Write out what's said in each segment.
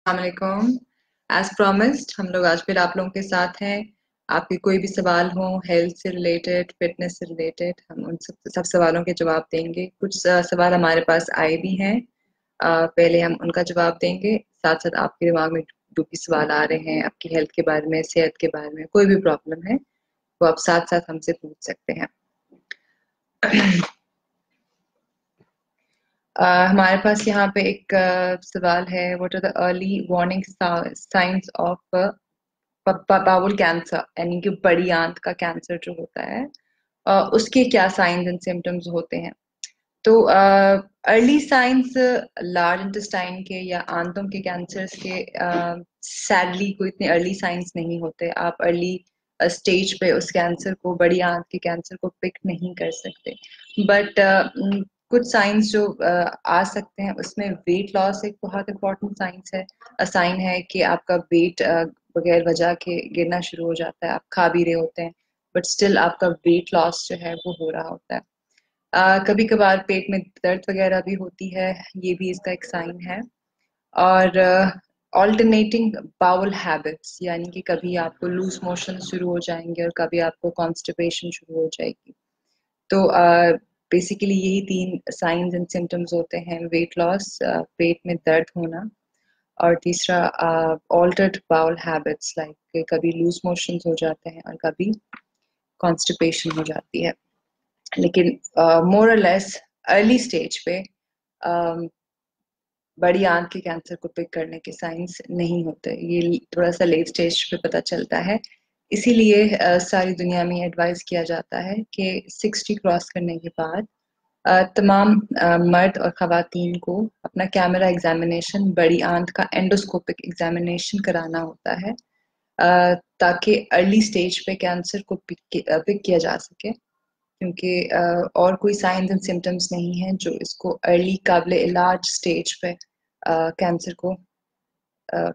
अस्सलामुअलैकुम। As promised हम लोग आज फिर आप लोगों के साथ हैं। आपके कोई भी सवाल हो हेल्थ से रिलेटेड, फिटनेस से रिलेटेड, हम उन सब सवालों के जवाब देंगे। कुछ सवाल हमारे पास आए भी हैं। पहले हम उनका जवाब देंगे, साथ साथ आपके दिमाग में जो भी सवाल आ रहे हैं आपकी हेल्थ के बारे में, सेहत के बारे में, कोई भी प्रॉब्लम है वो आप साथ साथ हमसे पूछ सकते हैं। हमारे पास यहाँ पे एक सवाल है, what are the early warning science of bowel cancer, यानी कि बड़ी आंत का कैंसर जो होता है, उसके क्या साइंस एंड सिम्टम्स होते हैं। तो अर्ली साइंस लार्ज इंटेस्टाइन के या आंतों के कैंसर्स के सैडली कोई इतने अर्ली साइंस नहीं होते। आप अर्ली स्टेज पे उस कैंसर को, बड़ी आंत के कैंसर को पिक नहीं कर सकते। बट कुछ साइंस जो आ सकते हैं, उसमें वेट लॉस एक बहुत इंपॉर्टेंट साइंस है। साइन है कि आपका वेट बगैर वजह के गिरना शुरू हो जाता है। आप खा भी रहे होते हैं बट स्टिल आपका वेट लॉस जो है वो हो रहा होता है। कभी कभार पेट में दर्द वगैरह भी होती है, ये भी इसका एक साइन है। और ऑल्टरनेटिंग बाउल हैबिट्स, यानी कि कभी आपको लूज मोशन शुरू हो जाएंगे और कभी आपको कॉन्स्टिपेशन शुरू हो जाएगी। तो बेसिकली यही तीन साइंस एंड सिम्टम्स होते हैं: वेट लॉस, पेट में दर्द होना, और तीसरा ऑल्टर्ड बाउल हैबिट्स, लाइक कभी लूज मोशंस हो जाते हैं और कभी कॉन्स्टिपेशन हो जाती है। लेकिन मोर और लेस अर्ली स्टेज पे बड़ी आंत के कैंसर को पिक करने के साइंस नहीं होते, ये थोड़ा सा लेट स्टेज पे पता चलता है। इसीलिए सारी दुनिया में एडवाइस किया जाता है कि 60 क्रॉस करने के बाद तमाम मर्द और खवातीन को अपना कैमरा एग्जामिनेशन, बड़ी आंत का एंडोस्कोपिक एग्जामिनेशन कराना होता है, ताकि अर्ली स्टेज पे कैंसर को पिक किया जा सके। क्योंकि और कोई साइंस एंड सिम्टम्स नहीं है जो इसको अर्ली काबिल इलाज स्टेज पे कैंसर को अ,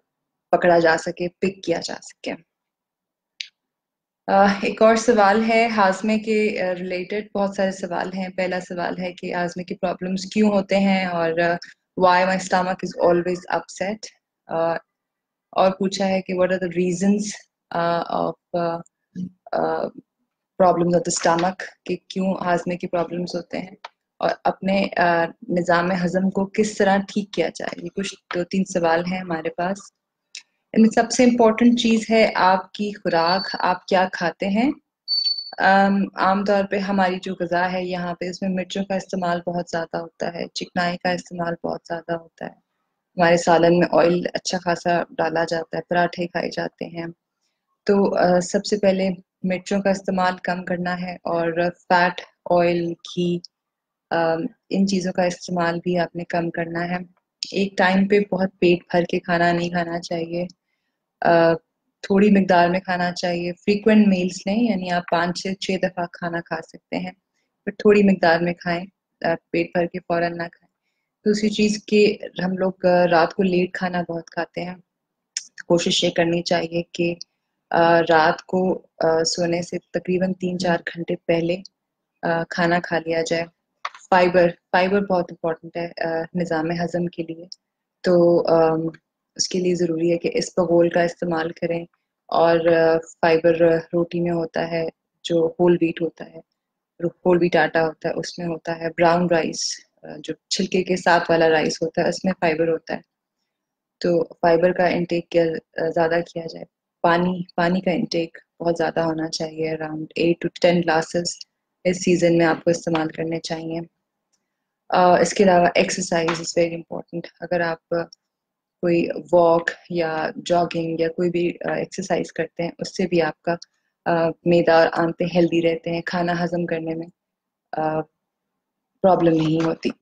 पकड़ा जा सके, पिक किया जा सके। एक और सवाल है हाजमे के रिलेटेड। बहुत सारे सवाल हैं। पहला सवाल है कि हाजमे की प्रॉब्लम्स क्यों होते हैं और why my stomach is always upset. और पूछा है कि what are the reasons of problems of the stomach, कि क्यों हाजमे की प्रॉब्लम्स होते हैं और अपने निज़ाम हजम को किस तरह ठीक किया जाए। ये कुछ दो तीन सवाल हैं हमारे पास। इनमें सबसे इम्पोर्टेंट चीज़ है आपकी खुराक, आप क्या खाते हैं। आमतौर पे हमारी जो ग़िज़ा है यहाँ पे, उसमें मिर्चों का इस्तेमाल बहुत ज़्यादा होता है, चिकनाई का इस्तेमाल बहुत ज़्यादा होता है। हमारे सालन में ऑयल अच्छा खासा डाला जाता है, पराठे खाए जाते हैं। तो सबसे पहले मिर्चों का इस्तेमाल कम करना है, और फैट, ऑयल, घी, इन चीज़ों का इस्तेमाल भी आपने कम करना है। एक टाइम पे बहुत पेट भर के खाना नहीं खाना चाहिए, अ, थोड़ी मिकदार में खाना चाहिए। फ्रीक्वेंट मील्स लें, यानी आप 5 से 6 दफ़ा खाना खा सकते हैं, पर थोड़ी मिकदार में खाएं, पेट भर के फ़ौरन ना खाएं। दूसरी चीज़ कि हम लोग रात को लेट खाना बहुत खाते हैं। कोशिश ये करनी चाहिए कि रात को सोने से तकरीबन 3-4 घंटे पहले खाना खा लिया जाए। फाइबर फाइबर बहुत इम्पोर्टेंट है निज़ाम हज़म के लिए। तो उसके लिए ज़रूरी है कि इसबगोल का इस्तेमाल करें, और फाइबर रोटी में होता है, जो होल व्हीट होता है, होल व्हीट आटा होता है, उसमें होता है। ब्राउन राइस, जो छिलके के साथ वाला राइस होता है, उसमें फाइबर होता है। तो फाइबर का इंटेक ज़्यादा किया जाए। पानी पानी का इंटेक बहुत ज़्यादा होना चाहिए, अराउंड 8 to 10 ग्लासेस इस सीज़न में आपको इस्तेमाल करने चाहिए। इसके अलावा एक्सरसाइज इज़ वेरी इंपॉर्टेंट। अगर आप कोई वॉक या जॉगिंग या कोई भी एक्सरसाइज करते हैं, उससे भी आपका मैदा और आंतें हेल्दी रहते हैं, खाना हजम करने में प्रॉब्लम नहीं होती।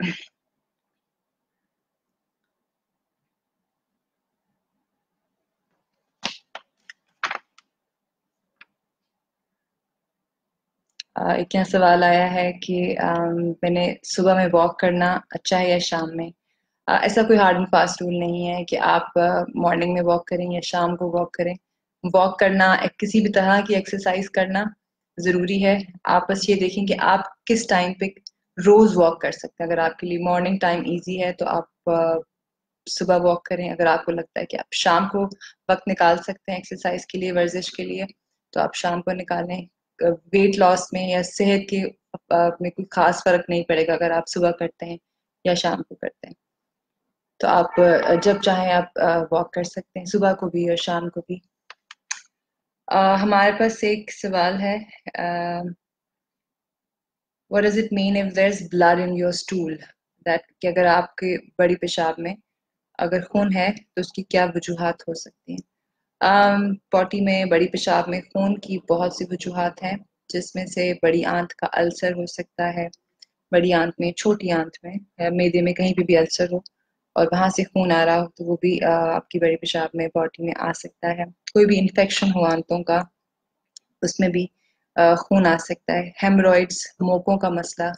एक यहाँ सवाल आया है कि मैंने सुबह में वॉक करना अच्छा है या शाम में। ऐसा कोई हार्ड एंड फास्ट रूल नहीं है कि आप मॉर्निंग में वॉक करें या शाम को वॉक करें। वॉक करना, किसी भी तरह की एक्सरसाइज करना ज़रूरी है। आप बस ये देखें कि आप किस टाइम पे रोज़ वॉक कर सकते हैं। अगर आपके लिए मॉर्निंग टाइम इजी है तो आप सुबह वॉक करें। अगर आपको लगता है कि आप शाम को वक्त निकाल सकते हैं एक्सरसाइज के लिए, वर्जिश के लिए, तो आप शाम को निकालें। वेट लॉस में या सेहत के में कोई खास फर्क नहीं पड़ेगा अगर आप सुबह करते हैं या शाम को करते हैं। तो आप जब चाहें आप वॉक कर सकते हैं, सुबह को भी और शाम को भी। हमारे पास एक सवाल है, what does it mean if there is blood in your stool, that कि अगर आपके बड़ी पेशाब में अगर खून है तो उसकी क्या वजूहात हो सकती हैं। पॉटी में, बड़ी पेशाब में खून की बहुत सी वजूहात हैं, जिसमें से बड़ी आंत का अल्सर हो सकता है, बड़ी आंत में, छोटी आंत में या मैदे में कहीं भी अल्सर हो और वहां से खून आ रहा हो तो वो भी आपकी बड़ी पेशाब में, बॉडी में आ सकता है। कोई भी इन्फेक्शन हो आंतों का, उसमें भी खून आ सकता है। हेमरॉइड्स, मोकों का मसला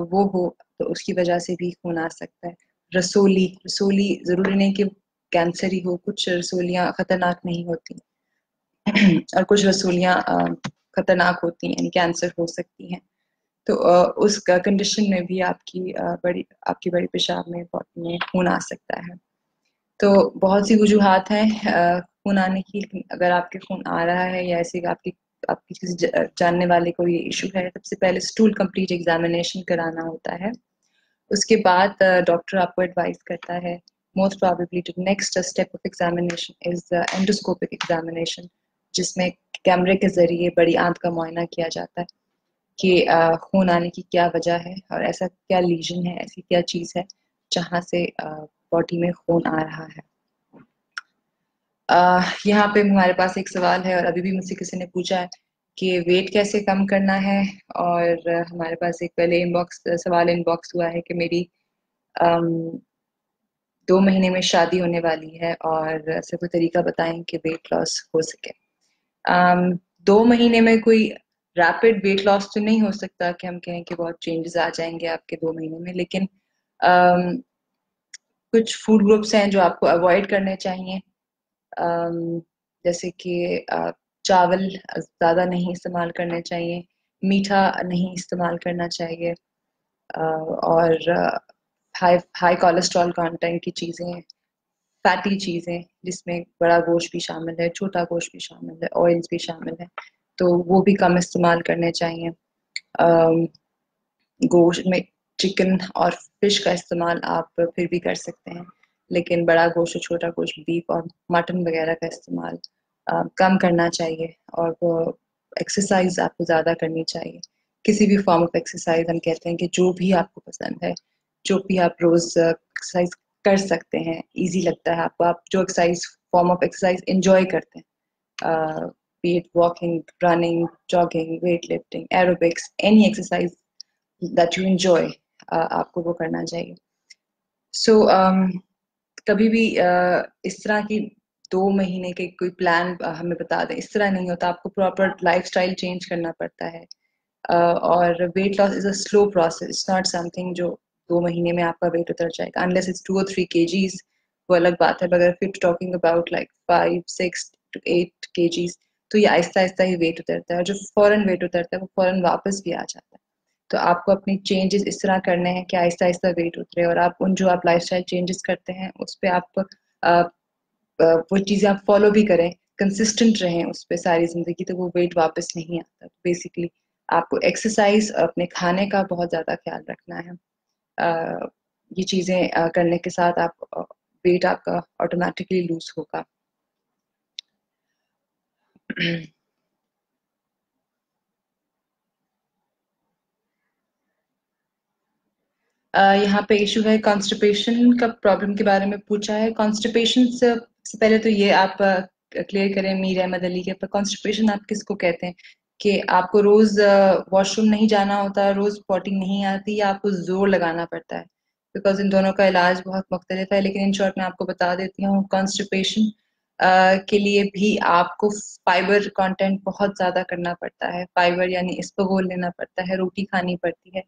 वो हो तो उसकी वजह से भी खून आ सकता है। रसोली, रसोली जरूरी नहीं कि कैंसर ही हो, कुछ रसोलियां खतरनाक नहीं होती और कुछ रसोलियां खतरनाक होती हैं, कैंसर हो सकती हैं। तो उस कंडीशन में भी आपकी बड़ी पेशाब में, बॉडी में खून आ सकता है। तो बहुत सी वजूहात हैं खून आने की, लेकिन अगर आपके खून आ रहा है या ऐसे आपकी आपकी किसी जानने वाले को ये इशू है, सबसे पहले स्टूल कंप्लीट एग्जामिनेशन कराना होता है। उसके बाद डॉक्टर आपको एडवाइस करता है, most probably next step of examination is endoscopic examination, जिसमें कैमरे के जरिए बड़ी आंत का मुआयना किया जाता है कि खून आने की क्या वजह है और ऐसा क्या लीजन है, ऐसी क्या चीज़ है जहाँ से बॉडी में खून आ रहा है। यहाँ पे हमारे पास एक सवाल है और अभी भी मुझसे किसी ने पूछा है कि वेट कैसे कम करना है, और हमारे पास एक पहले सवाल इनबॉक्स हुआ है कि मेरी 2 महीने में शादी होने वाली है और ऐसा कोई तरीका बताएं कि वेट लॉस हो सके। 2 महीने में कोई रैपिड वेट लॉस तो नहीं हो सकता कि हम कहें कि बहुत चेंजेस आ जाएंगे आपके 2 महीने में, लेकिन कुछ फूड ग्रुप्स हैं जो आपको अवॉइड करने चाहिए, जैसे कि चावल ज़्यादा नहीं इस्तेमाल करने चाहिए, मीठा नहीं इस्तेमाल करना चाहिए, और हाई हाई कोलेस्ट्रॉल कंटेंट की चीज़ें, फैटी चीज़ें जिसमें बड़ा गोश्त भी शामिल है, छोटा गोश्त भी शामिल है, ऑयल्स भी शामिल है, तो वो भी कम इस्तेमाल करने चाहिए। गोश्त में चिकन और फिश का इस्तेमाल आप फिर भी कर सकते हैं, लेकिन बड़ा गोश्त, छोटा गोश्त, बीफ और मटन वगैरह का इस्तेमाल कम करना चाहिए। और वो एक्सरसाइज आपको ज़्यादा करनी चाहिए, किसी भी फॉर्म ऑफ एक्सरसाइज। हम कहते हैं कि जो भी आपको पसंद है, जो भी आप रोज़ एक्सरसाइज कर सकते हैं, इजी लगता है आपको, आप जो exercise form of exercise enjoy करते हैं, be it walking, running, jogging, weightlifting, aerobics, any exercise that you enjoy, आपको वो करना चाहिए। So कभी भी इस तरह की 2 महीने के कोई प्लान हमें बता दें, इस तरह नहीं होता। आपको प्रॉपर लाइफस्टाइल चेंज करना पड़ता है, और weight loss is a slow process, it's not something जो 2 महीने में आपका वेट उतर जाएगा, अनलेस इट्स 2 or 3 kgs, वो अलग बात है। अगर फिर talking about like 5, 6 to 8 kgs, तो ये आहिस्ता आहिस्ता ही वेट उतरता है, और जो फौरन वेट उतरता है वो फौरन वापस भी आ जाता है। तो आपको अपनी चेंजेस इस तरह करने हैं कि आहिस्ता आहिस्ता वेट उतरे, और आप जो आप लाइफस्टाइल चेंजेस करते हैं उस पर आप वो चीज़ें आप फॉलो भी करें, कंसिस्टेंट रहें उस पर सारी ज़िंदगी, तो वो वेट वापस नहीं आता। बेसिकली आपको एक्सरसाइज, अपने खाने का बहुत ज़्यादा ख्याल रखना है। ये चीज़ें करने के साथ आप वेट आपका ऑटोमेटिकली लूज होगा। यहाँ पे इशू है कॉन्स्टिपेशन का, प्रॉब्लम के बारे में पूछा है। कॉन्स्टिपेशन से पहले तो ये आप क्लियर करें मीर अहमद अली के, पर कॉन्स्टिपेशन आप किसको कहते हैं? कि आपको रोज वॉशरूम नहीं जाना होता, रोज पॉटिंग नहीं आती, या आपको जोर लगाना पड़ता है? बिकॉज इन दोनों का इलाज बहुत मुख्तलिफ है, लेकिन इन शॉर्ट मैं आपको बता देती हूँ। कॉन्स्टिपेशन के लिए भी आपको फाइबर कंटेंट बहुत ज्यादा करना पड़ता है। फाइबर यानी इसबगोल लेना पड़ता है, रोटी खानी पड़ती है,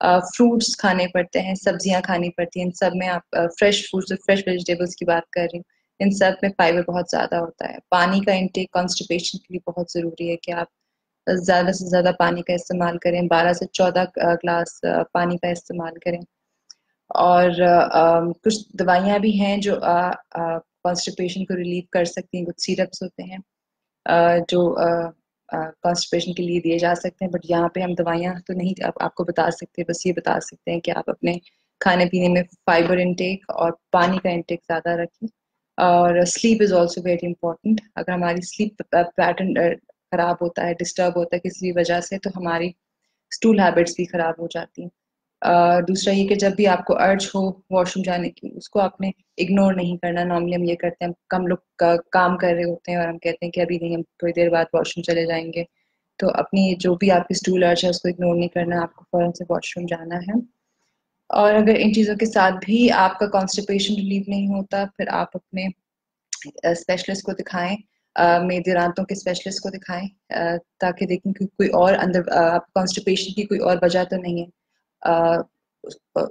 फ्रूट्स खाने पड़ते हैं, सब्जियां खानी पड़ती हैं। इन सब में आप फ्रेश फ्रूट्स, फ्रेश वेजिटेबल्स की बात कर रही हूँ, इन सब में फाइबर बहुत ज़्यादा होता है। पानी का इंटेक कॉन्स्टिपेशन के लिए बहुत ज़रूरी है कि आप ज़्यादा से ज़्यादा पानी का इस्तेमाल करें, 12 से 14 ग्लास पानी का इस्तेमाल करें। और कुछ दवाइयाँ भी हैं जो कॉन्स्टिपेशन को रिलीव कर सकती हैं। कुछ सिरप्स होते हैं जो कॉन्स्टिपेशन के लिए दिए जा सकते हैं, बट यहाँ पे हम दवाइयाँ तो नहीं आपको बता सकते, बस ये बता सकते हैं कि आप अपने खाने पीने में फाइबर इंटेक और पानी का इंटेक ज़्यादा रखें। और sleep is also very important. अगर हमारी स्लीप पैटर्न खराब होता है, डिस्टर्ब होता है किसी भी वजह से, तो हमारी स्टूल हैबिट्स भी खराब हो जाती हैं। दूसरा ये कि जब भी आपको अर्ज हो वॉशरूम जाने की, उसको आपने इग्नोर नहीं करना। नॉर्मली हम ये करते हैं, कम लोग काम कर रहे होते हैं और हम कहते हैं कि अभी नहीं, हम थोड़ी देर बाद वॉशरूम चले जाएंगे। तो अपनी जो भी आपकी स्टूल अर्ज है उसको इग्नोर नहीं करना, आपको फौरन से वॉशरूम जाना है। और अगर इन चीज़ों के साथ भी आपका कॉन्स्टिपेशन रिलीव नहीं होता, फिर आप अपने स्पेशलिस्ट को दिखाएं, मेदे दांतों के स्पेशलिस्ट को दिखाएं, ताकि देखें कि कोई और अंदर कॉन्स्टिपेशन की कोई और वजह तो नहीं है।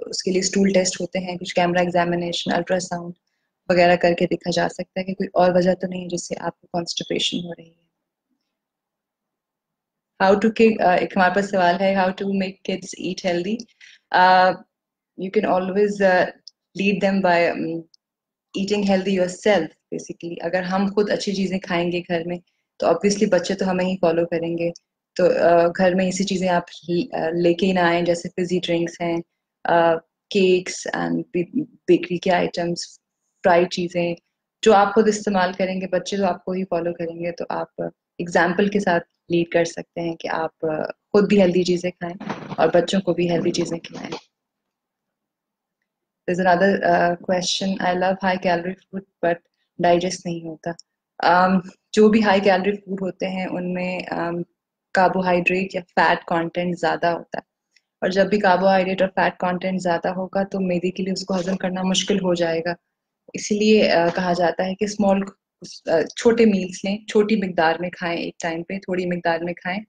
उसके लिए स्टूल टेस्ट होते हैं, कुछ कैमरा एग्जामिनेशन, अल्ट्रासाउंड वगैरह करके देखा जा सकता है कि कोई और वजह तो नहीं है जिससे आपको कॉन्स्टिपेशन हो रही है। हाउ टू एक हमारे पास सवाल है, how to make kids eat healthy. You can always lead them by eating healthy yourself. Basically अगर हम खुद अच्छी चीजें खाएंगे घर में, तो ऑब्वियसली बच्चे तो हमें ही फॉलो करेंगे। तो घर में ऐसी चीजें आप लेके ही ना आए, जैसे फिजी ड्रिंक्स हैं, केक्स एंड बेकरी के आइटम्स, फ्राइड चीजें। जो आप खुद इस्तेमाल करेंगे, बच्चे तो आपको ही फॉलो करेंगे। तो आप एग्जाम्पल के साथ लीड कर सकते हैं कि आप खुद भी हेल्दी चीजें खाएं और बच्चों को भी हेल्दी चीजें खिलाएं। There's another question. I love high calorie food but digest नहीं होता। जो भी हाई कैलोरी फूड होते हैं उनमें कार्बोहाइड्रेट या फैट कंटेंट ज़्यादा होता है, और जब भी कार्बोहाइड्रेट और फैट कंटेंट ज़्यादा होगा तो मैदे के लिए उसको हजम करना मुश्किल हो जाएगा। इसीलिए कहा जाता है कि छोटे मील्स लें, छोटी मिकदार में खाएं, एक टाइम पे थोड़ी मिकदार में खाएं,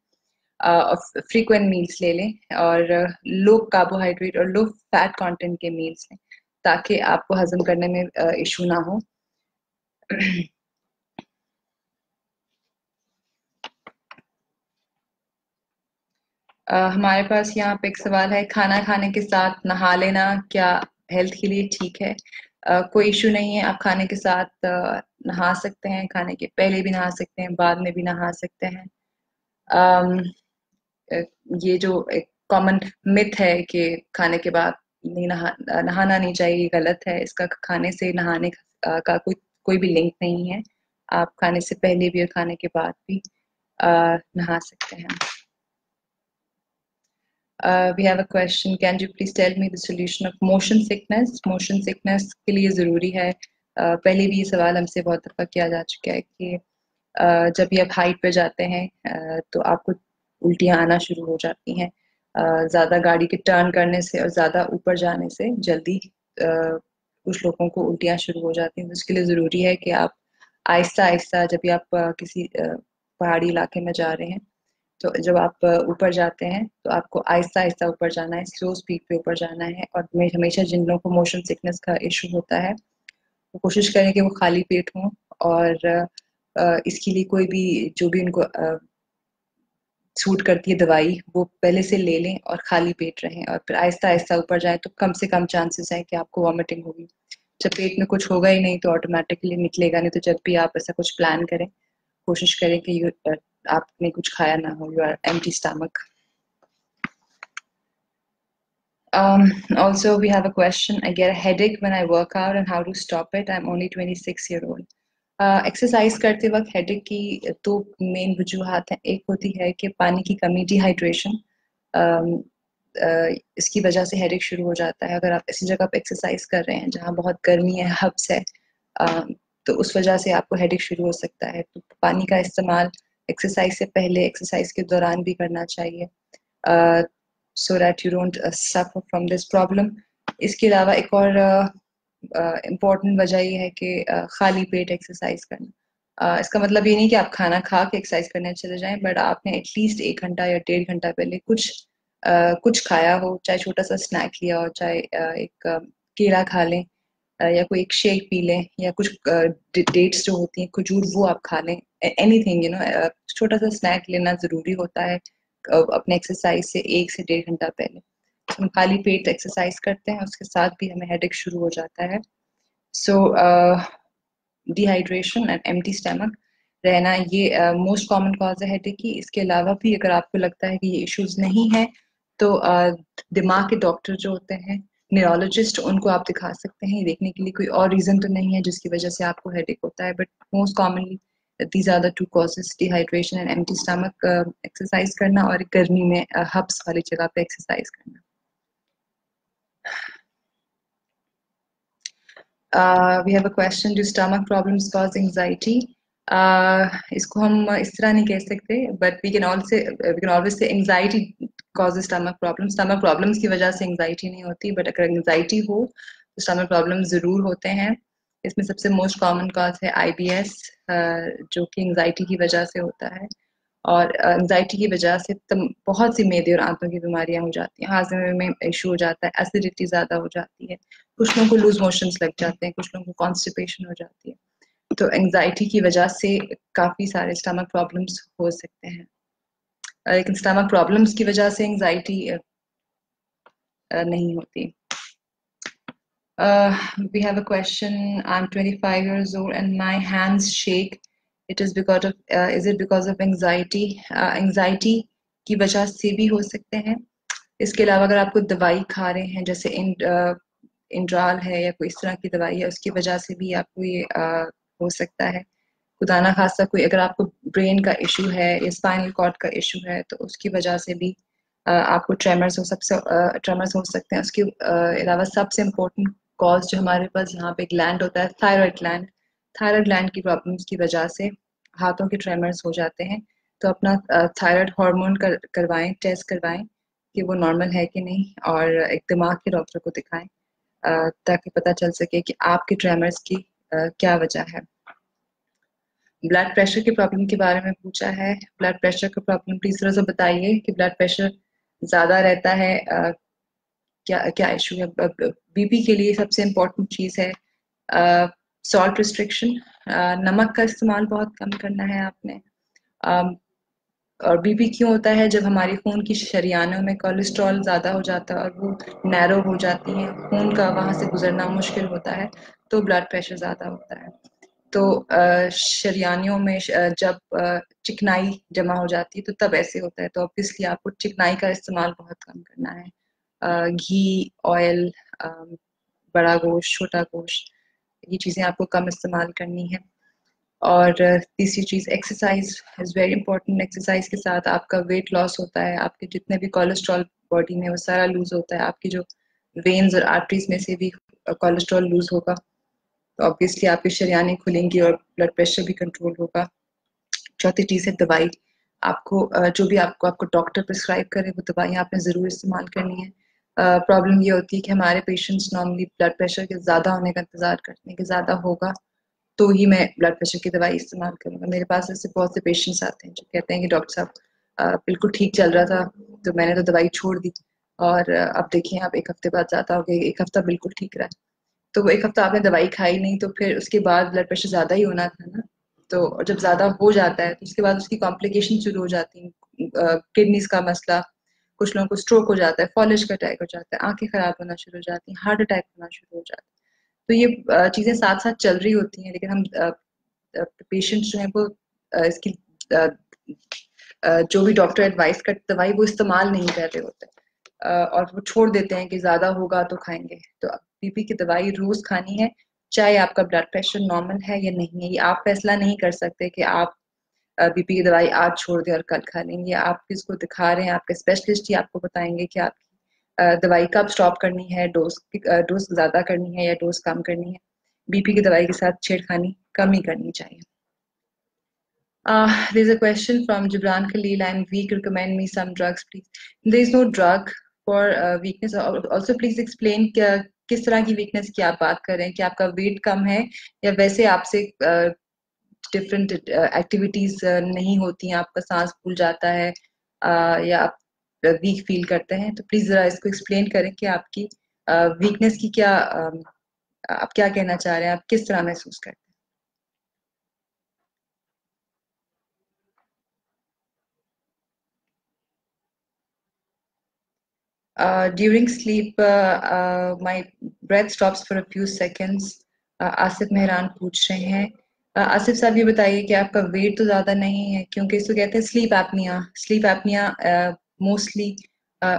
और फ्रीक्वेंट मील्स ले लें, और लो कार्बोहाइड्रेट और लो फैट कंटेंट के मील्स लें, ताकि आपको हजम करने में इशू ना हो। हमारे पास यहाँ पे एक सवाल है, खाना खाने के साथ नहा लेना क्या हेल्थ के लिए ठीक है? कोई इशू नहीं है, आप खाने के साथ नहा सकते हैं, खाने के पहले भी नहा सकते हैं, बाद में भी नहा सकते हैं। अम, ये जो एक कॉमन मिथ है कि खाने के बाद नहीं नहाना नहीं चाहिए, ये गलत है। इसका खाने से नहाने का कोई भी लिंक नहीं है। आप खाने से पहले भी और खाने के बाद भी नहा सकते हैं। We have a question. Can you please tell me the solution of motion sickness? Motion sickness के लिए ज़रूरी है, पहले भी ये सवाल हमसे बहुत दफ़ा किया जा चुका है कि जब भी आप हाइट पे जाते हैं तो आपको उल्टियाँ आना शुरू हो जाती हैं, ज़्यादा गाड़ी के टर्न करने से और ज़्यादा ऊपर जाने से जल्दी कुछ लोगों को उल्टियाँ शुरू हो जाती हैं। तो उसके लिए ज़रूरी है कि आप आहिस्ता आहिस्ता, जब भी आप किसी पहाड़ी इलाके में जा रहे हैं, तो जब आप ऊपर जाते हैं तो आपको आहिस्ता आहिस्ता ऊपर जाना है, स्लो स्पीड पे ऊपर जाना है। और हमेशा जिन लोगों को मोशन सिकनेस का इशू होता है, वो कोशिश करें कि वो खाली पेट हों, और इसके लिए कोई भी जो भी उनको सूट करती है दवाई, वो पहले से ले लें और खाली पेट रहें, और फिर आहिस्ता आहिस्ता ऊपर जाएं, तो कम से कम चांसेस हैं कि आपको वॉमिटिंग होगी। जब पेट में कुछ होगा ही नहीं तो ऑटोमेटिकली निकलेगा नहीं। तो जब भी आप ऐसा कुछ प्लान करें, कोशिश करें कि आपने कुछ खाया ना हो, you are empty stomach. Also, we have a question. I get a headache when I work out and how to stop it. I'm only 26-year-old. Exercise करते वक्त हेडेक की दो मेन वजूहात हैं। एक होती है कि पानी की कमी, डिहाइड्रेशन, इसकी वजह से हेडेक शुरू हो जाता है। अगर आप ऐसी जगह पे एक्सरसाइज कर रहे हैं जहाँ बहुत गर्मी है, हब्स है, तो उस वजह से आपको हेडेक शुरू हो सकता है। तो पानी का इस्तेमाल एक्सरसाइज से पहले, एक्सरसाइज के दौरान भी करना चाहिए, so that you don't suffer from this problem. इसके अलावा एक और इम्पॉर्टेंट वजह ये है कि खाली पेट एक्सरसाइज करना। इसका मतलब ये नहीं कि आप खाना खा के एक्सरसाइज करने चले जाएं, बट आपने एटलीस्ट 1 घंटा या 1.5 घंटा पहले कुछ खाया हो, चाहे छोटा सा स्नैक लिया हो, चाहे एक केला खा लें, या कोई एक शेक पी लें, या कुछ डेट्स जो होती हैं, खजूर, वो आप खा लें। एनीथिंग, छोटा सा स्नैक लेना ज़रूरी होता है अपने एक्सरसाइज से 1 से 1.5 घंटा पहले। हम खाली पेट एक्सरसाइज करते हैं उसके साथ भी हमें हेडेक शुरू हो जाता है। सो डिहाइड्रेशन एंड एम्प्टी स्टमक रहना ये मोस्ट कॉमन कॉज है हेडेक की। इसके अलावा भी अगर आपको लगता है कि ये इश्यूज नहीं है तो दिमाग के डॉक्टर जो होते हैं न्यूरोलॉजिस्ट उनको आप दिखा सकते हैं, देखने के लिए कोई और रीजन तो नहीं है जिसकी वजह से आपको हेडेक होता है। But most commonly these are the two causes, dehydration and empty stomach, exercise करना और गर्मी में हब्स वाली जगह पे एक्सरसाइज करना। We have a question, do stomach problems cause anxiety? इसको हम इस तरह नहीं कह सकते, but we can always say anxiety causes stomach problems. Stomach problems की वजह से anxiety नहीं होती, but अगर anxiety हो तो stomach problems जरूर होते हैं। इसमें सबसे most common cause है IBS, जो कि anxiety की वजह से होता है। और एंजाइटी की वजह से बहुत सी मेदे और आंतों की बीमारियां हो जाती हैं, हाजमे में इशू हो जाता है, एसिडिटी ज्यादा हो जाती है, कुछ लोगों को लूज मोशंस लग जाते हैं, कुछ लोगों को कॉन्स्टिपेशन हो जाती है। तो एंजाइटी की वजह से काफी सारे स्टमक प्रॉब्लम्स हो सकते हैं, लेकिन स्टमक प्रॉब्लम्स की वजह से एंजाइटी नहीं होती। We have a question. I'm 25 years old and my hands shake. Is it because of anxiety? Anxiety की वजह से भी हो सकते हैं। इसके अलावा अगर आपको दवाई खा रहे हैं जैसे इंड्राल है या कोई इस तरह की दवाई है उसकी वजह से भी आपको ये हो सकता है। खुदा ना खास्ता कोई अगर आपको ब्रेन का इशू है या स्पाइनल कॉर्ड का इशू है तो उसकी वजह से भी आपको ट्रेमर्स हो सकते हैं। उसके अलावा सबसे इम्पोर्टेंट कॉज जो हमारे पास यहाँ पे ग्लैंड होता है, थायराइड ग्लैंड की प्रॉब्लम्स की वजह से हाथों के ट्रेमर्स हो जाते हैं। तो अपना थायराइड हार्मोन करवाएं, टेस्ट करवाएं कि वो नॉर्मल है कि नहीं, और एक दिमाग के डॉक्टर को दिखाएं ताकि पता चल सके कि आपके ट्रेमर्स की क्या वजह है। ब्लड प्रेशर की प्रॉब्लम के बारे में पूछा है। ब्लड प्रेशर का प्रॉब्लम प्लीज थोड़ा सा बताइए कि ब्लड प्रेशर ज्यादा रहता है, क्या क्या इशू है। बीपी के लिए सबसे इम्पोर्टेंट चीज है सॉल्ट रिस्ट्रिक्शन, नमक का इस्तेमाल बहुत कम करना है आपने। और बीपी क्यों होता है? जब हमारी खून की शरियानों में कोलेस्ट्रॉल ज्यादा हो जाता है और वो नैरो हो जाती हैं, खून का वहां से गुजरना मुश्किल होता है, तो ब्लड प्रेशर ज्यादा होता है। तो शरियानियों में जब चिकनाई जमा हो जाती है तो तब ऐसे होता है। तो ऑब्वियसली आपको चिकनाई का इस्तेमाल बहुत कम करना है। घी, ऑयल, बड़ा गोश्त, छोटा गोश्त, ये चीजें आपको कम इस्तेमाल करनी है। और तीसरी चीज exercise is very important. Exercise के साथ आपका वेट लॉस होता है, आपके जितने भी कोलेस्ट्रॉल बॉडी में वो सारा लूज होता है, आपकी जो वेन्स और आर्टरीज में से भी कोलेस्ट्रॉल लूज होगा तो ऑब्वियसली आपकी शरियानें खुलेंगी और ब्लड प्रेशर भी कंट्रोल होगा। चौथी चीज है दवाई। आपको जो भी आपको डॉक्टर प्रिस्क्राइब करे वो दवाई आपने जरूर इस्तेमाल करनी है। प्रॉब्लम ये होती है कि हमारे पेशेंट्स नॉर्मली ब्लड प्रेशर के ज्यादा होने का इंतजार करते हैं कि ज्यादा होगा तो ही मैं ब्लड प्रेशर की दवाई इस्तेमाल करूंगा। मेरे पास ऐसे बहुत से पेशेंट्स आते हैं जो कहते हैं कि डॉक्टर साहब बिल्कुल ठीक चल रहा था तो मैंने तो दवाई छोड़ दी और अब देखिए आप एक हफ्ते बाद ज्यादा हो गया, एक हफ्ता बिल्कुल ठीक रहा। तो वो एक हफ्ता आपने दवाई खाई नहीं तो फिर उसके बाद ब्लड प्रेशर ज्यादा ही होना था ना। तो जब ज्यादा हो जाता है तो उसके बाद उसकी कॉम्प्लिकेशन शुरू हो जाती हैं, किडनीज का मसला, कुछ लोगों को स्ट्रोक हो जाता है, फॉलिश का अटैक हो जाता है, आंखें खराब होना शुरू हो जाती हैं, हार्ट अटैक होना शुरू हो जाता है। तो ये चीजें साथ साथ चल रही होती हैं, लेकिन हम पेशेंट्स जो हैं वो इसकी जो भी डॉक्टर एडवाइस करते दवाई वो इस्तेमाल नहीं कर रहे होते और वो छोड़ देते हैं कि ज्यादा होगा तो खाएंगे। तो बीपी की दवाई रोज खानी है, चाहे आपका ब्लड प्रेशर नॉर्मल है या नहीं है। ये आप फैसला नहीं कर सकते कि आप बीपी की दवाई आज छोड़ दें और कल खा लेंगे। आप किसको दिखा रहे हैं, आपके स्पेशलिस्ट ही आपको बताएंगे कि आपकी दवाई कब स्टॉप करनी है, डोज ज्यादा करनी है या डोज कम करनी है। बीपी की दवाई के साथ छेड़खानी कम ही करनी चाहिए। There's a question from Jibran Khalil. I'm weak. Recommend me some drugs, please. There is no drug for weakness. Also, please explain किस तरह की वीकनेस की आप बात कर रहे हैं, कि आपका वेट कम है या वैसे आपसे डिफरेंट एक्टिविटीज नहीं होती हैं, आपका सांस फूल जाता है या आप वीक फील करते हैं। तो प्लीज जरा इसको एक्सप्लेन करें कि आपकी वीकनेस की क्या आप क्या कहना चाह रहे हैं, आप किस तरह महसूस करते हैं। During sleep, my breath stops for a few seconds. Asif Mehran पूछ रहे हैं, आसिफ साहब ये बताइए कि आपका वेट तो ज्यादा नहीं है, क्योंकि इसको कहते हैं sleep apnoea. Sleep apnoea mostly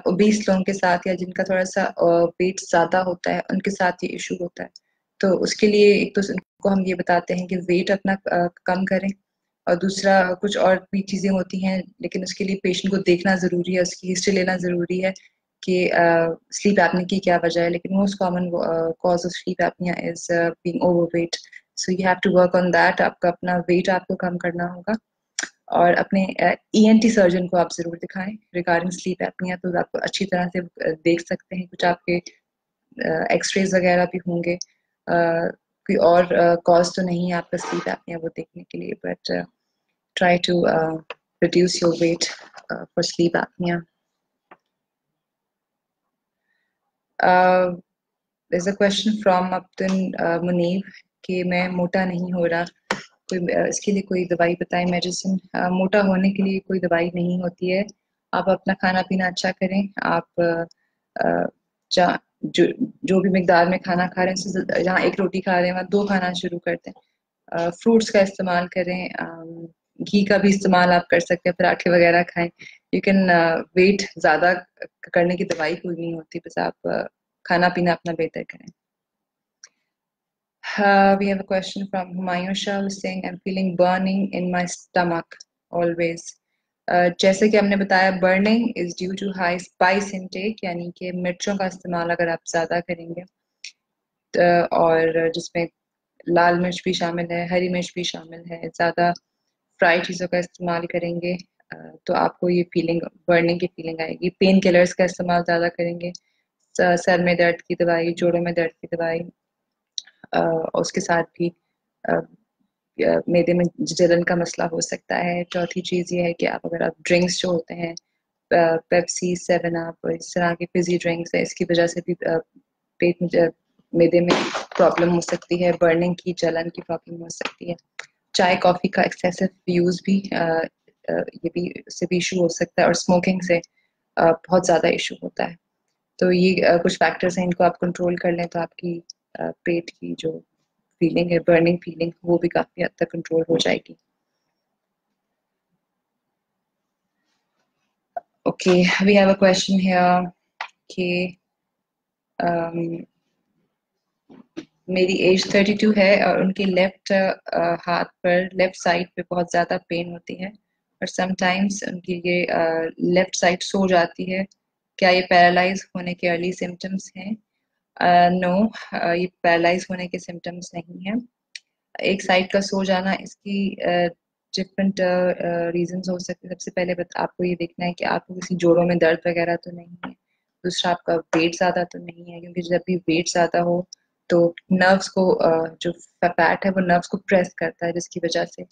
obese लोगों के साथ, या जिनका थोड़ा सा वेट ज्यादा होता है, उनके साथ ये इशू होता है। तो उसके लिए एक तो उनको हम ये बताते हैं कि वेट अपना कम करें, और दूसरा कुछ और भी चीजें होती हैं, लेकिन उसके लिए पेशेंट को देखना जरूरी है, उसकी हिस्ट्री लेना जरूरी है कि स्लीप एपनिया की क्या वजह है। लेकिन most common cause of sleep apnea is being overweight. So you have to work on that. आपका अपना वेट आपको कम करना होगा, और अपने ईएनटी सर्जन को आप जरूर दिखाएं रिगार्डिंग स्लीप एपनिया, तो आपको अच्छी तरह से देख सकते हैं। कुछ आपके एक्सरेज वगैरह भी होंगे, कोई और कॉज तो नहीं है आपका स्लीप एपनिया वो देखने के लिए, but try to reduce your weight for sleep apnea. There's a question from Abdul Munib कि मैं मोटा नहीं हो रहा, कोई इसके लिए कोई दवाई बताएं, मेडिसिन। मोटा होने के लिए कोई दवाई नहीं होती है। आप अपना खाना पीना अच्छा करें। आप जो जो भी मिकदार में खाना खा रहे हैं, जहाँ एक रोटी खा रहे हैं वहाँ 2 खाना शुरू कर दें। फ्रूट्स का इस्तेमाल करें, घी का भी इस्तेमाल आप कर सकते हैं, पराठे वगैरह खाएं। यू कैन वेट ज्यादा करने की दवाई कोई नहीं होती, बस आप खाना पीना अपना बेहतर करें। We have a question from Humayun Shah who's saying, I'm feeling burning in my stomach always. जैसे कि हमने बताया, burning is due to high spice intake, यानी कि मिर्चों का इस्तेमाल अगर आप ज्यादा करेंगे, और जिसमें लाल मिर्च भी शामिल है, हरी मिर्च भी शामिल है, ज्यादा फ्राई चीज़ों का इस्तेमाल करेंगे, तो आपको ये फीलिंग, बर्निंग की फीलिंग आएगी। पेन किलर्स का इस्तेमाल ज़्यादा करेंगे, सर में दर्द की दवाई, जोड़ों में दर्द की दवाई, और उसके साथ भी मैदे में जलन का मसला हो सकता है। चौथी चीज़ ये है कि अगर आप ड्रिंक्स जो होते हैं, पेप्सी, 7 अप, इस तरह की फिजी ड्रिंक्स है, इसकी वजह से भी पेट में, मैदे में प्रॉब्लम हो सकती है, बर्निंग की, जलन की प्रॉब्लम हो सकती है। चाय कॉफ़ी का एक्सेसिव यूज़ भी ये भी, इससे भी इशू हो सकता है, और स्मोकिंग से बहुत ज़्यादा इशू होता है। तो ये कुछ फैक्टर्स हैं, इनको आप कंट्रोल कर लें तो आपकी पेट की जो फीलिंग है, बर्निंग फीलिंग, वो भी काफ़ी हद तक कंट्रोल हो जाएगी। Okay, we have a question here कि मेरी एज 32 है और उनकी लेफ्ट हाथ पर, लेफ्ट साइड पे बहुत ज़्यादा पेन होती है, और समटाइम्स उनकी ये लेफ्ट साइड सो जाती है। क्या ये पैरालाइज होने के अर्ली सिम्टम्स हैं? नो, ये पैरालाइज होने के सिम्टम्स नहीं है। एक साइड का सो जाना, इसकी डिफरेंट रीजंस हो सकते हैं। सबसे पहले आपको ये देखना है कि आपको किसी जोड़ों में दर्द वगैरह तो नहीं है। दूसरा, आपका वेट ज़्यादा तो नहीं है, क्योंकि जब भी वेट ज़्यादा हो तो नर्व्स को, जो फैट है वो नर्व्स को प्रेस करता है, जिसकी वजह से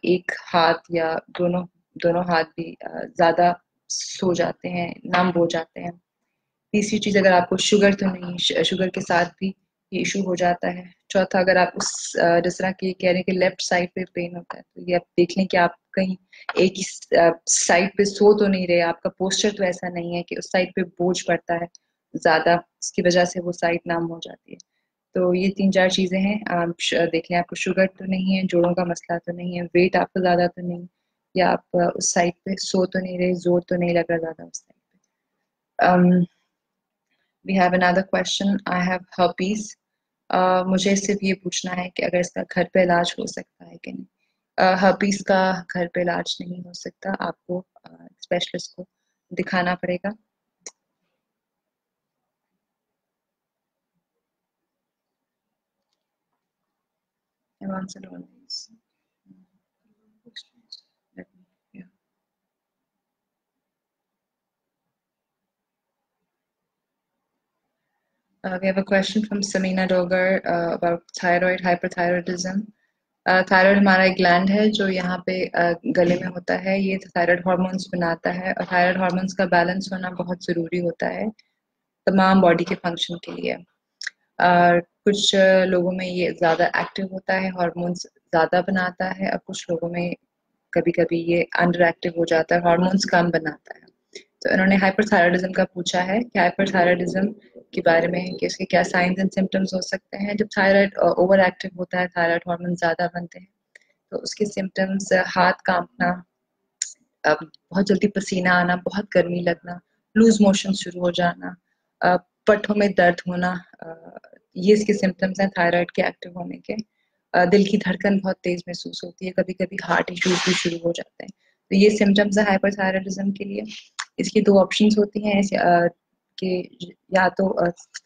एक हाथ या दोनों दोनों हाथ भी ज़्यादा सो जाते हैं, नम हो जाते हैं। तीसरी चीज, अगर आपको शुगर तो नहीं, शुगर के साथ भी ये इशू हो जाता है। चौथा, अगर आप उस जिस तरह की कह रहे हैं कि लेफ्ट साइड पे पेन होता है, तो ये आप देख लें कि आप कहीं एक ही साइड पे सो तो नहीं रहे, आपका पोस्चर तो ऐसा नहीं है कि उस साइड पे बोझ पड़ता है ज्यादा, इसकी वजह से वो साइड नाम हो जाती है। तो ये 3-4 चीजें हैं। आप देख लें, आपको शुगर तो नहीं है, जोड़ों का मसला तो नहीं है, वेट आपका ज्यादा तो नहीं, या आप उस साइड पे सो तो नहीं रहे, जोर तो नहीं लग रहा ज्यादा उस साइड पे। We have another question. I have herpes. मुझे सिर्फ ये पूछना है कि अगर इसका घर पे इलाज हो सकता है कि नहीं। herpes का घर पे इलाज नहीं हो सकता, आपको स्पेशलिस्ट को दिखाना पड़ेगा। I've answered all these. Let me- yeah. We have a question from Samina Dogar about thyroid hyperthyroidism. Thyroid हमारा एक ग्लैंड है जो यहाँ पे गले में होता है, ये थायराइड हार्मोन्स बनाता है, और थायराइड हार्मोन्स का बैलेंस होना बहुत ज़रूरी होता है तमाम बॉडी के फंक्शन के लिए। कुछ लोगों में ये ज़्यादा एक्टिव होता है, हार्मोन्स ज़्यादा बनाता है, और कुछ लोगों में कभी कभी ये अंडर एक्टिव हो जाता है, हार्मोन्स कम बनाता है। तो इन्होंने हाइपरथायराइडिज्म का पूछा है कि हाइपरथायराइडिज्म के बारे में कि उसके क्या साइंस एंड सिम्टम्स हो सकते हैं। जब थायराइड ओवर एक्टिव होता है, थायराइड हार्मोन ज़्यादा बनते हैं, तो उसके सिम्टम्स हाथ कांपना, बहुत जल्दी पसीना आना, बहुत गर्मी लगना, लूज मोशन शुरू हो जाना, पट्ठों में दर्द होना, ये इसके सिम्टम्स हैं थायराइड के एक्टिव होने के। दिल की धड़कन बहुत तेज महसूस होती है, कभी कभी हार्ट इश्यूज भी शुरू हो जाते हैं। तो ये सिम्टम्स है हाइपरथायराइडिज्म के लिए। इसकी दो ऑप्शंस होती हैं कि या तो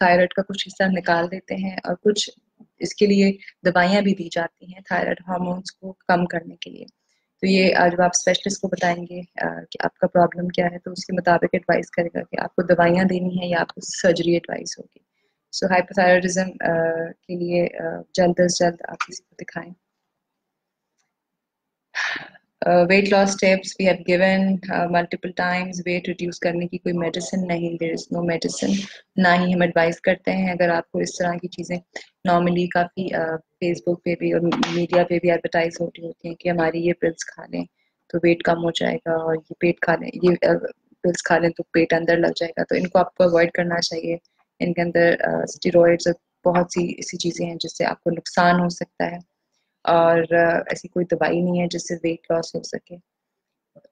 थायराइड का कुछ हिस्सा निकाल देते हैं और कुछ इसके लिए दवाइयाँ भी दी जाती हैं थायराइड हार्मोन्स को कम करने के लिए। तो ये जब आप स्पेशलिस्ट को बताएंगे कि आपका प्रॉब्लम क्या है, तो उसके मुताबिक एडवाइस करेगा कि आपको दवाइयाँ देनी है या आपको सर्जरी एडवाइस होगी। सो हाइपोथायराइडिज्म के लिए जल्द से जल्द आप किसी को दिखाएं। Weight loss tips we have given multiple times. Weight reduce करने की कोई मेडिसिन नहीं, देयर इज नो मेडिसिन। ना ही हम एडवाइस करते हैं। अगर आपको इस तरह की चीज़ें नॉर्मली काफ़ी फेसबुक पे भी और मीडिया पे भी एडवर्टाइज होती हैं कि हमारी ये पिल्स खा लें तो वेट कम हो जाएगा, और ये पेट खा लें, ये पिल्स खा लें तो पेट अंदर लग जाएगा, तो इनको आपको अवॉइड करना चाहिए। इनके अंदर स्टेरॉइड्स और बहुत सी ऐसी चीज़ें हैं जिससे आपको नुकसान हो सकता है, और ऐसी कोई दवाई नहीं है जिससे वेट लॉस हो सके।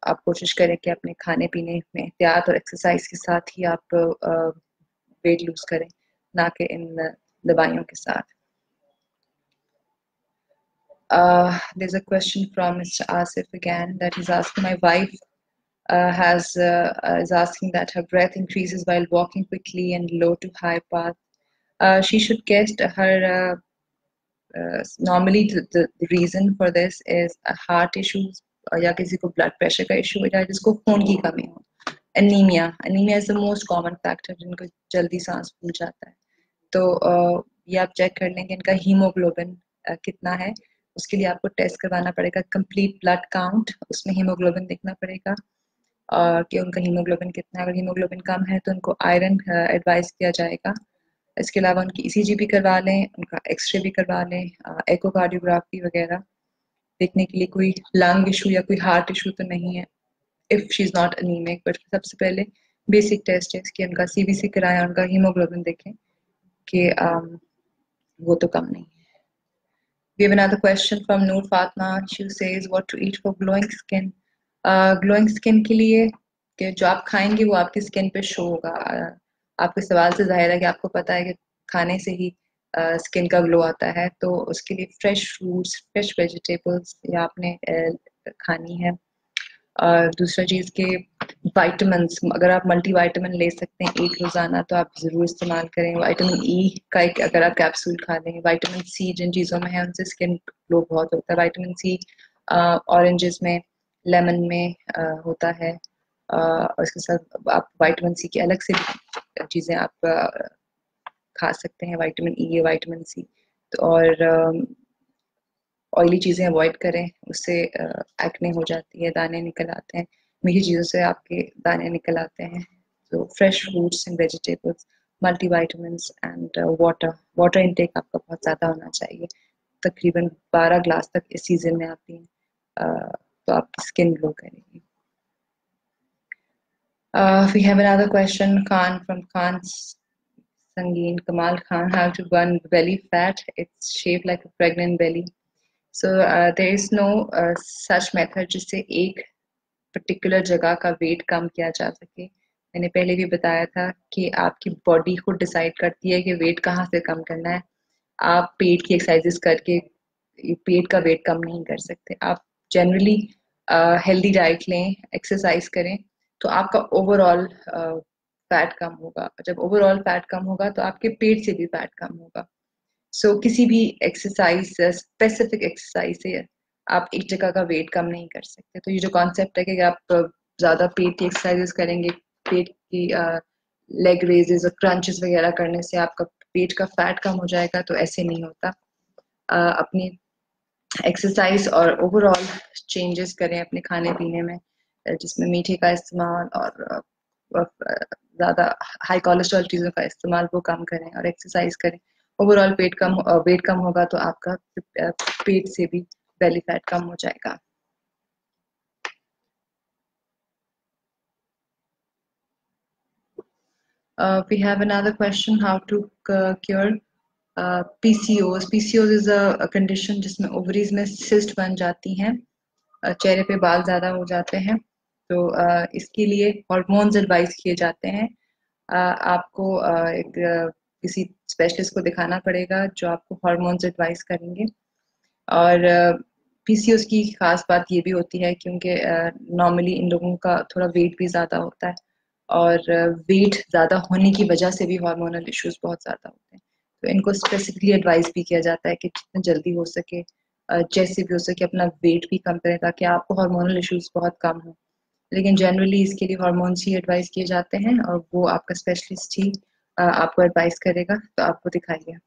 आप कोशिश करें कि अपने खाने पीने में एहतियात और एक्सरसाइज के साथ ही आप वेट लूज करें, ना कि इन दवाइयों के साथ। There's a question from Mr. Asif again that he's asking, my wife is asking that her breath increases while walking quickly and low to high path. She should get her normally the reason for this is a heart issues, या किसी को blood pressure का issue हो जाए, जिसको खून की कमी हो। Anaemia is the most common factor जिनको जल्दी सांस फूल जाता है। तो ये आप चेक कर लेंगे इनका हीमोग्लोबिन कितना है। उसके लिए आपको टेस्ट करवाना पड़ेगा, कंप्लीट ब्लड काउंट, उसमें हीमोग्लोबिन देखना पड़ेगा कि उनका हीमोग्लोबिन कितना है। अगर हीमोग्लोबिन कम है तो उनको आयरन एडवाइस किया जाएगा। इसके अलावा उनकी ईसीजी भी करवा लें, उनका एक्सरे भी करवा लें, एकोकार्डियोग्राफी वगैरह देखने के लिए कोई लंग इशू या कोई हार्ट इशू तो नहीं है, if she is not anaemic. But सबसे पहले बेसिक टेस्ट है कि उनका सीबीसी कराएं, उनका हीमोग्लोबिन देखें कि वो तो कम नहीं है। We have another question from Noor Fatma. She says what to eat for glowing skin. Glowing skin के लिए कि जो आप खाएंगे वो आपकी स्किन पे शो होगा। आपके सवाल से जाहिर है कि आपको पता है कि खाने से ही स्किन का ग्लो आता है, तो उसके लिए फ्रेश फ्रूट्स, फ्रेश वेजिटेबल्स या आपने खानी है। और दूसरा चीज़ के विटामिन्स, अगर आप मल्टी विटामिन ले सकते हैं एक रोज़ाना तो आप ज़रूर इस्तेमाल करें। विटामिन ई का एक अगर आप कैप्सूल खा लें, विटामिन सी जिन चीज़ों में है उनसे स्किन ग्लो बहुत होता है। विटामिन सी ऑरेंजेस में, लेमन में होता है। उसके साथ आप विटामिन सी की अलग से चीज़ें आप खा सकते हैं, विटामिन ई या विटामिन सी। तो और ऑयली चीज़ें अवॉइड करें, उससे एक्ने हो जाती है, दाने निकल आते हैं। मीठी चीज़ों से आपके दाने निकल आते हैं। तो fresh fruits and vegetables, multi vitamins and water intake आपका बहुत ज़्यादा होना चाहिए। तकरीबन 12 ग्लास तक इस सीजन में आती हैं, तो आपकी स्किन ग्लो करेगी। We have another question, Khan from Khan Sangeen Kamal Khan. How to burn belly fat? It's shaped like a pregnant belly. So there is no such method जिससे एक पर्टिकुलर जगह का वेट कम किया जा सके। मैंने पहले भी बताया था कि आपकी बॉडी खुद डिसाइड करती है कि वेट कहाँ से कम करना है। आप पेट की एक्सरसाइजेस करके पेट का वेट कम नहीं कर सकते। आप जनरली हेल्दी डाइट लें, एक्सरसाइज करें, तो आपका ओवरऑल फैट कम होगा। जब ओवरऑल फैट कम होगा तो आपके पेट से भी फैट कम होगा। सो किसी भी एक्सरसाइज, स्पेसिफिक एक्सरसाइज से आप एक जगह का वेट कम नहीं कर सकते। तो ये जो कॉन्सेप्ट है कि आप ज़्यादा पेट की एक्सरसाइजेस करेंगे, पेट की लेग रेजेस और क्रंचेस वगैरह करने से आपका पेट का फैट कम हो जाएगा, तो ऐसे नहीं होता। अपनी एक्सरसाइज और ओवरऑल चेंजेस करें अपने खाने पीने में, जिसमें मीठे का इस्तेमाल और ज़्यादा हाई कोलेस्ट्रॉल चीज़ों का इस्तेमाल वो कम करें और एक्सरसाइज करें। ओवरऑल वेट कम होगा तो आपका पेट से भी बेली फैट कम हो जाएगा। We have another question, how to cure PCOS. PCOS is a condition जिसमें ovaries में cyst बन जाती हैं, चेहरे पे बाल ज्यादा हो जाते हैं, तो इसके लिए हॉर्मोन्स एडवाइस किए जाते हैं। आपको एक किसी स्पेशलिस्ट को दिखाना पड़ेगा जो आपको हॉर्मोन्स एडवाइस करेंगे। और पीसीओएस की खास बात ये भी होती है क्योंकि नॉर्मली इन लोगों का थोड़ा वेट भी ज़्यादा होता है, और वेट ज़्यादा होने की वजह से भी हार्मोनल इश्यूज बहुत ज़्यादा होते हैं। तो इनको स्पेसिफिकली एडवाइस भी किया जाता है कि जितना जल्दी हो सके, जैसे भी हो सके अपना वेट भी कम करें ताकि आपको हार्मोनल इश्यूज बहुत कम हो। लेकिन जनरली इसके लिए हार्मोन्स ही एडवाइस किए जाते हैं, और वो आपका स्पेशलिस्ट ही आपको एडवाइस करेगा, तो आपको दिखाइए।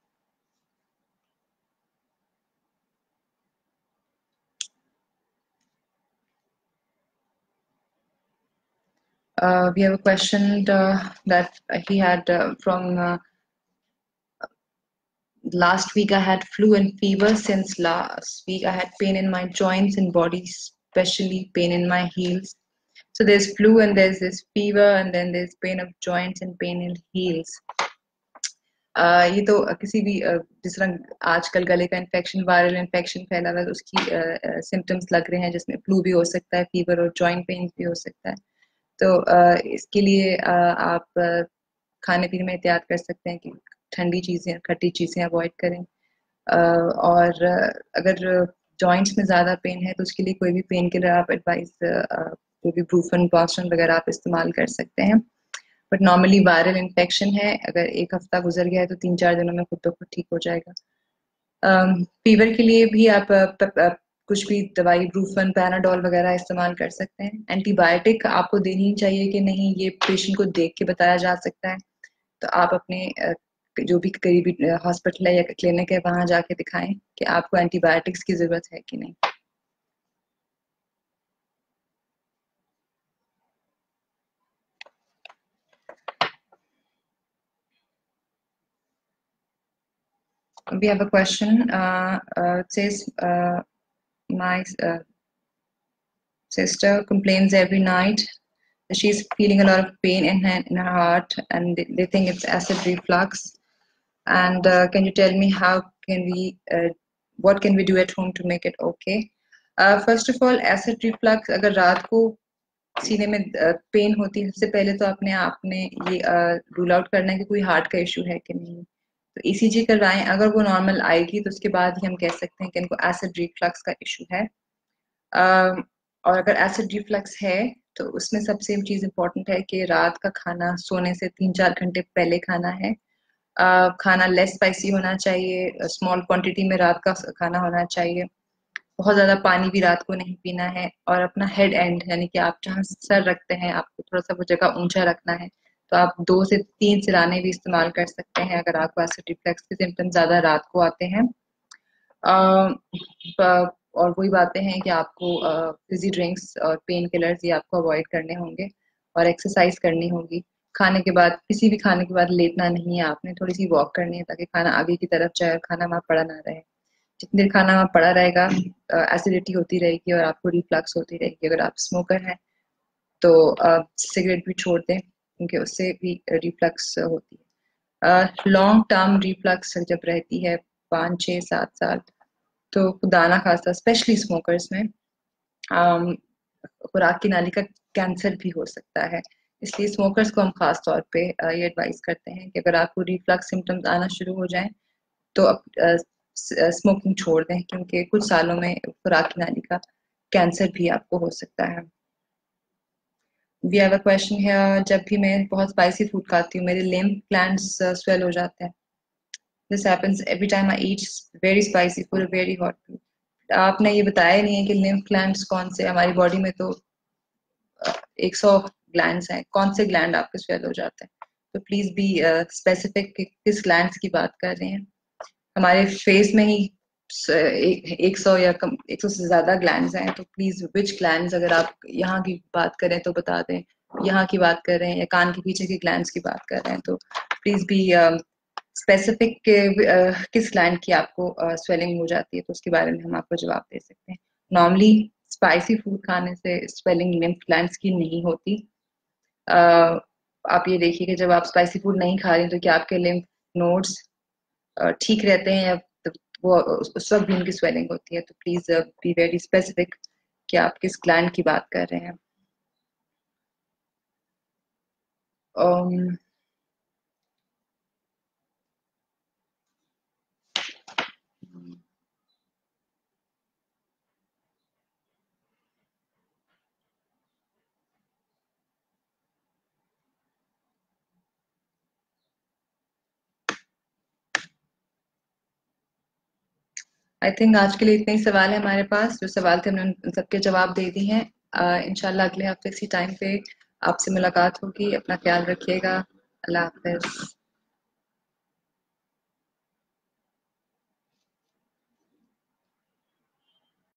We have a question that he had from last week. I had flu and fever since last week. I had pain in my joints and body, especially pain in my heels. So there's flu and there's this fever and then there's pain of joints and pain in heels. ये तो किसी भी जिस तरह आजकल गले का infection, viral infection फैला हुआ है, उसकी सिम्टम्स लग रहे हैं, जिसमें फ्लू भी हो सकता है, फीवर और जॉइंट पेन भी हो सकता है। तो इसके लिए आप खाने पीने में एहतियात कर सकते हैं कि ठंडी चीज़ें, खट्टी चीज़ें अवॉइड करें। और अगर जॉइंट्स में ज़्यादा पेन है तो उसके लिए कोई भी पेन किलर आप एडवाइस, कोई भी ब्रूफन, बॉस्टन वगैरह आप इस्तेमाल कर सकते हैं। बट नॉर्मली वायरल इन्फेक्शन है, अगर एक हफ्ता गुजर गया है तो 3-4 दिनों में खुद ब खुद ठीक हो जाएगा। फीवर के लिए भी आप कुछ भी दवाई, ब्रूफन, पैनाडोल वगैरह इस्तेमाल कर सकते हैं। एंटीबायोटिक आपको देनी चाहिए कि नहीं, ये पेशेंट को देख के बताया जा सकता है। तो आप अपने जो भी करीबी हॉस्पिटल है या क्लिनिक है वहां जाके दिखाएं कि आपको एंटीबायोटिक्स की जरूरत है कि नहीं। We have a question. It says, my sister complains every night that she's feeling a lot of pain in her heart, and they think it's acid reflux. And can you tell me how can we, what can we do at home to make it okay? First of all, acid reflux अगर रात को सीने में pen होती है, सबसे पहले तो अपने आप ने ये रूल आउट करना है कि कोई हार्ट का इशू है कि नहीं। तो ईसीजी करवाएं, अगर वो नॉर्मल आएगी तो उसके बाद ही हम कह सकते हैं कि इनको एसिड रिफ्लक्स का इशू है। और अगर एसिड रिफ्लक्स है तो उसमें सबसे चीज इम्पोर्टेंट है कि रात का खाना सोने से 3-4 घंटे पहले खाना है। खाना लेस स्पाइसी होना चाहिए, स्मॉल क्वांटिटी में रात का खाना होना चाहिए। बहुत ज्यादा पानी भी रात को नहीं पीना है, और अपना हेड एंड यानी कि आप जहाँ सर रखते हैं आपको थोड़ा सा वो जगह ऊंचा रखना है। तो आप 2 से 3 सिराने भी इस्तेमाल कर सकते हैं अगर आपको एसिड रिफ्लक्स के सिम्टम्स ज्यादा रात को आते हैं। और वही बातें हैं कि आपको फिजी ड्रिंक्स और पेन किलर्स ये आपको अवॉइड करने होंगे, और एक्सरसाइज करनी होगी। खाने के बाद, किसी भी खाने के बाद लेटना नहीं है आपने, थोड़ी सी वॉक करनी है ताकि खाना आगे की तरफ जाए और खाना वहाँ पड़ा ना रहे। जितनी देर खाना वहाँ पड़ा रहेगा एसिडिटी होती रहेगी और आपको रिफ्लक्स होती रहेगी। अगर आप स्मोकर हैं तो सिगरेट भी छोड़ दें क्योंकि उससे भी रिफ्लक्स होती है। लॉन्ग टर्म रिफ्लक्स जब रहती है 5, 6, 7 साल, तो खुदा खासा स्पेशली स्मोकर्स में खुराक की नाली का कैंसर भी हो सकता है। इसलिए स्मोकर्स को हम खास तौर पे ये एडवाइस करते हैं कि अगर आपको रिफ्लक्स सिम्टम्स आना शुरू हो जाएं तो अब स्मोकिंग छोड़ दें, क्योंकि कुछ सालों में खुराक की नाली का कैंसर भी आपको हो सकता है। वी हैव अ क्वेश्चन है, जब भी मैं बहुत स्पाइसी फूड खाती हूँ मेरे लिम्फ ग्लैंड्स स्वेल हो जाते हैं। This happens every time I eat very spicy food, very hot food. आपने ये बताया नहीं है कि लिम्फ ग्लैंड्स कौन से, हमारी बॉडी में तो 100 ग्लैंड्स हैं, कौन से ग्लैंड आपके स्वेल हो जाते हैं? तो प्लीज बी स्पेसिफिक किस ग्लैंड्स की बात कर रहे हैं। हमारे फेस में ही 100 या कम, 100 से ज्यादा ग्लैंड्स हैं, तो प्लीज विच ग्लैंड्स, अगर आप यहाँ की बात करें तो बता दें, यहाँ की बात कर रहे हैं या कान के पीछे की ग्लैंड्स की बात कर रहे हैं, तो प्लीज भी स्पेसिफिक किस ग्लैंड की आपको स्वेलिंग हो जाती है, तो उसके बारे में हम आपको जवाब दे सकते हैं। नॉर्मली स्पाइसी फूड खाने से स्वेलिंग लिम्फ ग्लैंड्स की नहीं होती। आप ये देखिए कि जब आप स्पाइसी फूड नहीं खा रही हैं तो क्या आपके लिम्फ नोड्स ठीक रहते हैं, या वो उस वक्त भी उनकी स्वेलिंग होती है। तो प्लीज बी वेरी स्पेसिफिक कि आप किस ग्लैंड की बात कर रहे हैं। um, आई थिंक आज के लिए इतने ही सवाल है हमारे पास। जो सवाल थे हमने उन सबके जवाब दे दिए हैं। इंशाल्लाह अगले हफ्ते इसी टाइम पे आपसे मुलाकात होगी। अपना ख्याल रखिएगा। अल्लाह हाफिज।